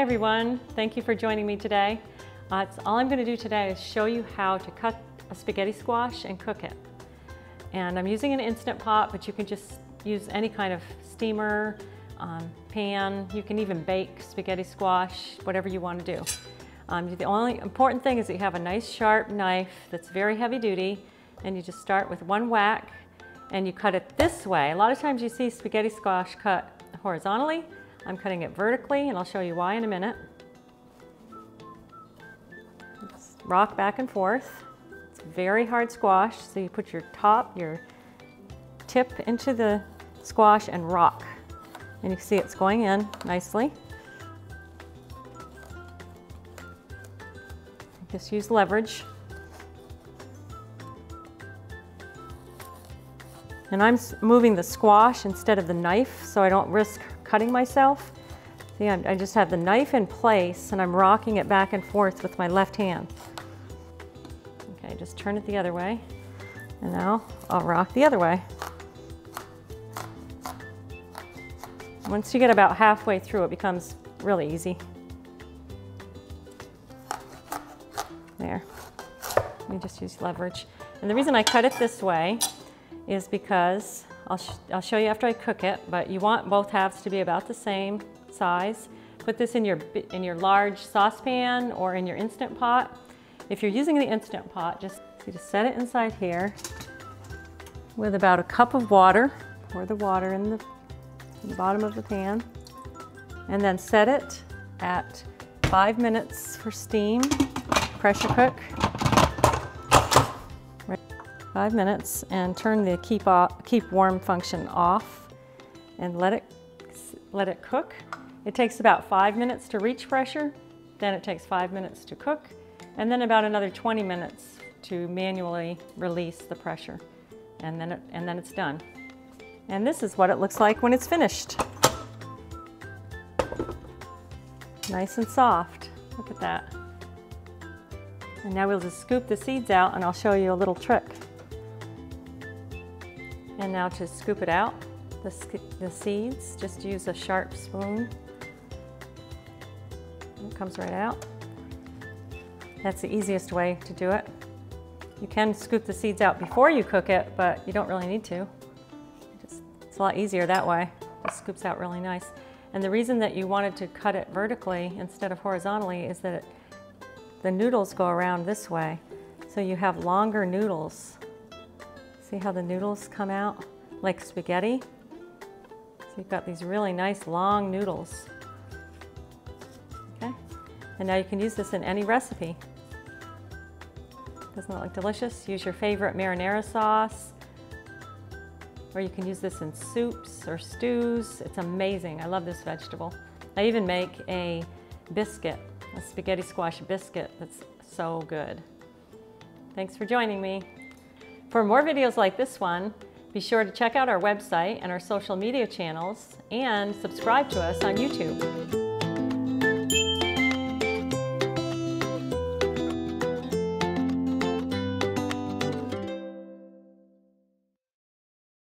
everyone, thank you for joining me today. All I'm going to do today is show you how to cut a spaghetti squash and cook it. And I'm using an Instant Pot, but you can just use any kind of steamer, pan. You can even bake spaghetti squash, whatever you want to do. The only important thing is that you have a nice sharp knife that's very heavy duty, and you just start with one whack and you cut it this way. A lot of times you see spaghetti squash cut horizontally. I'm cutting it vertically, and I'll show you why in a minute. Just rock back and forth. It's very hard squash, so you put your tip into the squash and rock. And you can see it's going in nicely. Just use leverage. And I'm moving the squash instead of the knife, so I don't risk cutting myself. See, I just have the knife in place and I'm rocking it back and forth with my left hand. Okay, just turn it the other way. And now I'll rock the other way. Once you get about halfway through, it becomes really easy. There. Let me just use leverage. And the reason I cut it this way is because I'll show you after I cook it, but you want both halves to be about the same size. Put this in your large saucepan or in your Instant Pot. If you're using the Instant Pot, just set it inside here with about a cup of water. Pour the water in the bottom of the pan, and then set it at 5 minutes for steam. Pressure cook. 5 minutes, and turn the keep warm function off and let it cook. It takes about 5 minutes to reach pressure, then it takes 5 minutes to cook, and then about another 20 minutes to manually release the pressure, and then it's done. And this is what it looks like when it's finished. Nice and soft. Look at that. And now we'll just scoop the seeds out, and I'll show you a little trick. And now to scoop it out, the seeds, just use a sharp spoon. It comes right out. That's the easiest way to do it. You can scoop the seeds out before you cook it, but you don't really need to. It's a lot easier that way. It scoops out really nice. And the reason that you wanted to cut it vertically instead of horizontally is that the noodles go around this way, so you have longer noodles. See how the noodles come out like spaghetti? So you've got these really nice long noodles. Okay, and now you can use this in any recipe. Doesn't that look delicious? Use your favorite marinara sauce, or you can use this in soups or stews. It's amazing. I love this vegetable. I even make a biscuit, a spaghetti squash biscuit that's so good. Thanks for joining me. For more videos like this one, be sure to check out our website and our social media channels, and subscribe to us on YouTube.